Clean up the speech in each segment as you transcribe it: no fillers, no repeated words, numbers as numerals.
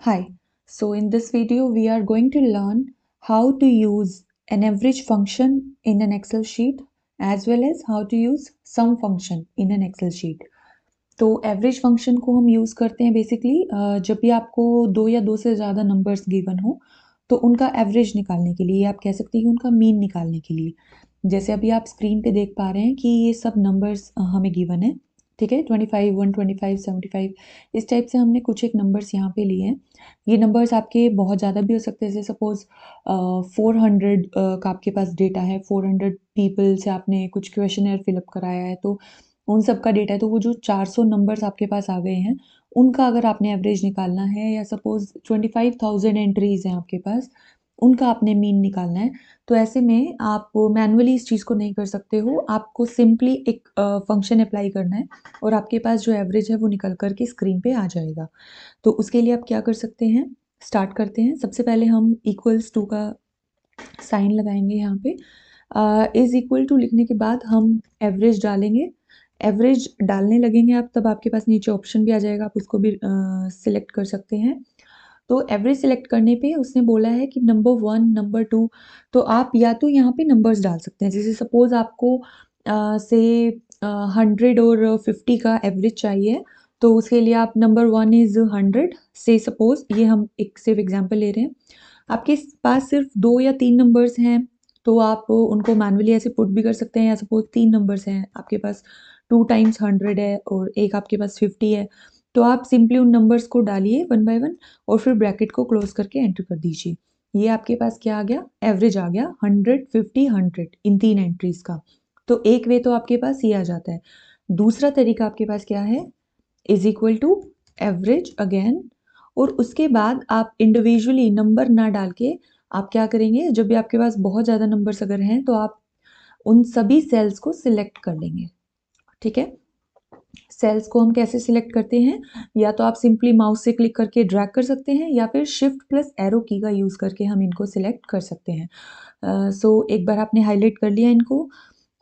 Hi, so in this video we are going to learn how to use an average function in an Excel sheet as well as how to use sum function in an Excel sheet. तो average function को हम use करते हैं basically जब भी आपको दो या दो से ज़्यादा नंबर्स गिवन हो तो उनका एवरेज निकालने के लिए, या आप कह सकते हैं कि उनका मीन निकालने के लिए। जैसे अभी आप स्क्रीन पे देख पा रहे हैं कि ये सब नंबर्स हमें गिवन है, ठीक है। 25, 125, 75 इस टाइप से हमने कुछ एक नंबर्स यहाँ पे लिए हैं। ये नंबर्स आपके बहुत ज़्यादा भी हो सकते हैं, जैसे सपोज़ 400 का आपके पास डेटा है, 400 पीपल से आपने कुछ क्वेश्चनेयर फिलअप कराया है, तो उन सब का डेटा है। तो वो जो 400 नंबर्स आपके पास आ गए हैं, उनका अगर आपने एवरेज निकालना है, या सपोज़ 25,000 एंट्रीज़ हैं आपके पास, उनका आपने मीन निकालना है, तो ऐसे में आप मैनुअली इस चीज़ को नहीं कर सकते हो। आपको सिंपली एक फंक्शन अप्लाई करना है और आपके पास जो एवरेज है वो निकल कर के स्क्रीन पे आ जाएगा। तो उसके लिए आप क्या कर सकते हैं, स्टार्ट करते हैं। सबसे पहले हम इक्वल्स टू का साइन लगाएंगे यहाँ पे। इज़ इक्वल टू लिखने के बाद हम एवरेज डालेंगे। एवरेज डालने लगेंगे आप, तब आपके पास नीचे ऑप्शन भी आ जाएगा, आप उसको भी सिलेक्ट कर सकते हैं। तो एवरेज सिलेक्ट करने पे उसने बोला है कि नंबर 1, नंबर 2, तो आप या तो यहाँ पे नंबर्स डाल सकते हैं। जैसे सपोज़ आपको से 100 और 50 का एवरेज चाहिए, तो उसके लिए आप नंबर 1 इज़ 100 से, सपोज़ ये हम एक सिर्फ एग्जांपल ले रहे हैं। आपके पास सिर्फ 2 या 3 नंबर्स हैं, तो आप उनको मैनुअली ऐसे पुट भी कर सकते हैं। या सपोज़ 3 नंबर्स हैं आपके पास, 2 टाइम्स 100 है और एक आपके पास 50 है, तो आप सिंपली उन नंबर्स को डालिए वन बाय वन और फिर ब्रैकेट को क्लोज़ करके एंटर कर दीजिए। ये आपके पास क्या आ गया, एवरेज आ गया 100, 50, 100 इन 3 एंट्रीज़ का। तो एक वे तो आपके पास ये आ जाता है। दूसरा तरीका आपके पास क्या है, is equal to average again, और उसके बाद आप इंडिविजुअली नंबर ना डाल के आप क्या करेंगे, जब भी आपके पास बहुत ज़्यादा नंबर्स अगर हैं, तो आप उन सभी सेल्स को सिलेक्ट कर लेंगे, ठीक है। सेल्स को हम कैसे सिलेक्ट करते हैं, या तो आप सिंपली माउस से क्लिक करके ड्रैग कर सकते हैं, या फिर शिफ्ट प्लस एरो की का यूज़ करके हम इनको सिलेक्ट कर सकते हैं। सो एक बार आपने हाईलाइट कर लिया इनको,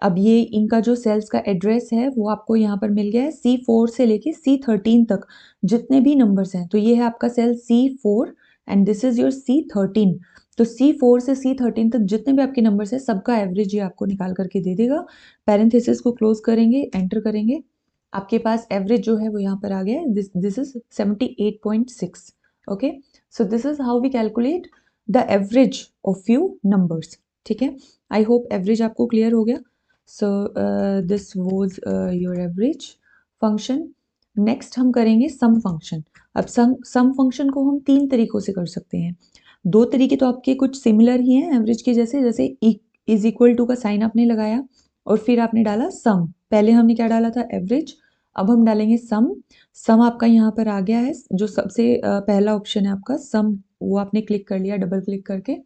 अब ये इनका जो सेल्स का एड्रेस है वो आपको यहाँ पर मिल गया है। C4 से लेके C13 तक जितने भी नंबर्स हैं, तो ये है आपका cell C4 and this is your C13। तो C4 से C13 तक जितने भी आपके नंबर्स हैं, सबका एवरेज ये आपको निकाल करके दे देगा। पैरेंथेसिस को क्लोज करेंगे, एंटर करेंगे, आपके पास एवरेज जो है वो यहाँ पर आ गया है। This is 78.6। Okay, so this is how we calculate the average of few numbers, ठीक है। आई होप एवरेज आपको क्लियर हो गया। So this was your average function. Next हम करेंगे सम फंक्शन। अब सम फंक्शन को हम 3 तरीकों से कर सकते हैं। 2 तरीके तो आपके कुछ सिमिलर ही हैं एवरेज के जैसे, जैसे इज इक्वल टू का साइन आपने लगाया और फिर आपने डाला सम। पहले हमने क्या डाला था, एवरेज, अब हम डालेंगे सम। सम आपका यहाँ पर आ गया है, जो सबसे पहला ऑप्शन है आपका सम, वो आपने क्लिक कर लिया डबल क्लिक करके।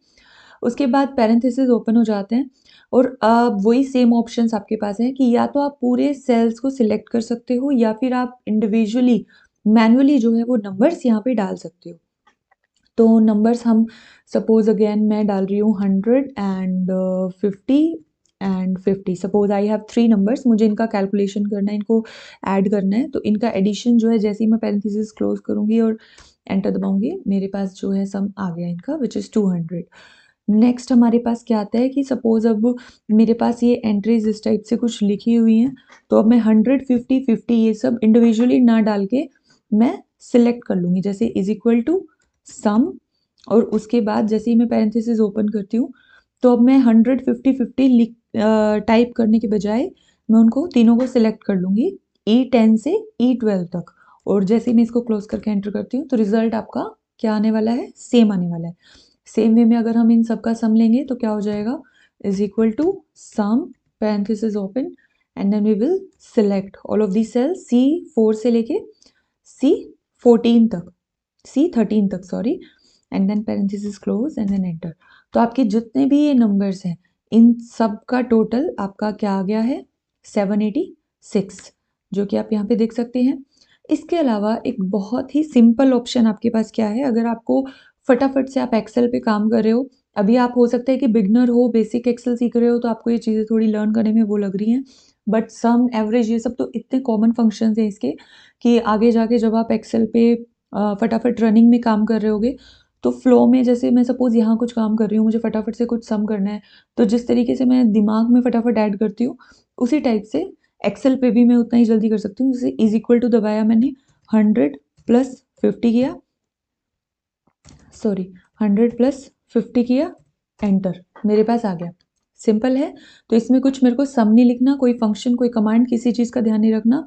उसके बाद पैरेंथेसिस ओपन हो जाते हैं और अब वही सेम ऑप्शंस आपके पास हैं कि या तो आप पूरे सेल्स को सिलेक्ट कर सकते हो, या फिर आप इंडिविजुअली मैनुअली जो है वो नंबर्स यहाँ पे डाल सकते हो। तो नंबर्स हम सपोज अगेन मैं डाल रही हूँ 100 and 50 and 50। Suppose I have 3 numbers, मुझे इनका कैलकुलेशन करना है, इनको ऐड करना है। तो इनका एडिशन जो है, जैसे ही मैं पैरेंथेसिस क्लोज करूँगी और एंटर दबाऊंगी, मेरे पास जो है सम आ गया इनका, विच इज़ 200। नेक्स्ट हमारे पास क्या आता है कि सपोज अब मेरे पास ये एंट्रीज इस टाइप से कुछ लिखी हुई हैं, तो अब मैं 100, 50, 50 ये सब इंडिविजुअली ना डाल के मैं सिलेक्ट कर लूँगी। जैसे इज इक्वल टू सम, और उसके बाद जैसे ही मैं पैरेंथेसिस ओपन करती हूँ, तो अब मैं 100, 50, 50 लिख टाइप करने के बजाय मैं उनको तीनों को सिलेक्ट कर लूँगी E10 से E12 तक। और जैसे ही मैं इसको क्लोज करके एंटर करती हूँ, तो रिजल्ट आपका क्या आने वाला है, सेम आने वाला है। सेम वे में अगर हम इन सबका सम लेंगे तो क्या हो जाएगा, is equal to sum parenthesis open and then we will select all of the cells C4 से लेके C14 तक, C13 तक sorry, and then parenthesis close and then enter. तो आपके जितने भी ये नंबर्स हैं, इन सब का टोटल आपका क्या आ गया है, 786, जो कि आप यहाँ पे देख सकते हैं। इसके अलावा एक बहुत ही सिंपल ऑप्शन आपके पास क्या है, अगर आपको फटाफट से आप एक्सेल पे काम कर रहे हो, अभी आप हो सकता है कि बिगनर हो, बेसिक एक्सेल सीख रहे हो, तो आपको ये चीज़ें थोड़ी लर्न करने में वो लग रही हैं, बट सम एवरेज ये सब तो इतने कॉमन फंक्शंस हैं इसके कि आगे जाके जब आप एक्सेल पे फटाफट रनिंग में काम कर रहे होगे, तो फ्लो में जैसे मैं सपोज़ यहाँ कुछ काम कर रही हूँ, मुझे फटाफट से कुछ सम करना है, तो जिस तरीके से मैं दिमाग में फटाफट ऐड करती हूँ, उसी टाइप से एक्सेल पे भी मैं उतना ही जल्दी कर सकती हूँ। जैसे इज़ इक्वल टू दबाया मैंने, 100 प्लस 50 किया, सॉरी 100 प्लस 50 किया, एंटर, मेरे पास आ गया। सिंपल है। तो इसमें कुछ मेरे को सम नहीं लिखना, कोई फंक्शन, कोई कमांड, किसी चीज़ का ध्यान नहीं रखना।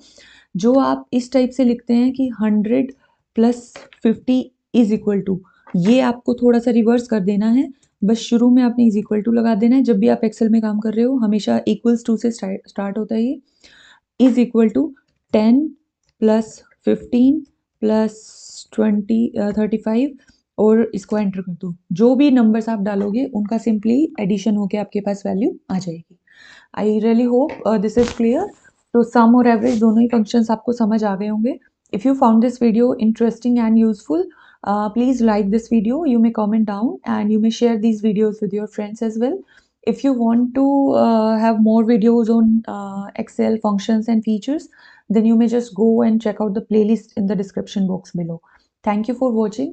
जो आप इस टाइप से लिखते हैं कि 100 प्लस 50 इज इक्वल टू, ये आपको थोड़ा सा रिवर्स कर देना है। बस शुरू में आपने इज इक्वल टू लगा देना है। जब भी आप एक्सेल में काम कर रहे हो हमेशा इक्वल्स टू से स्टार्ट होता है ये। Is equal to 10 plus 15 plus 35 और इसको एंटर कर दो। जो भी नंबर्स आप डालोगे उनका सिंपली एडिशन होके आपके पास वैल्यू आ जाएगी। I really hope this is clear. तो सम और एवरेज दोनों ही फंक्शंस आपको समझ आ गए होंगे। If you found this video interesting and useful, please like this video, you may comment down and you may share these videos with your friends as well. If you want to have more videos on Excel functions and features, then you may just go and check out the playlist in the description box below. Thank you for watching.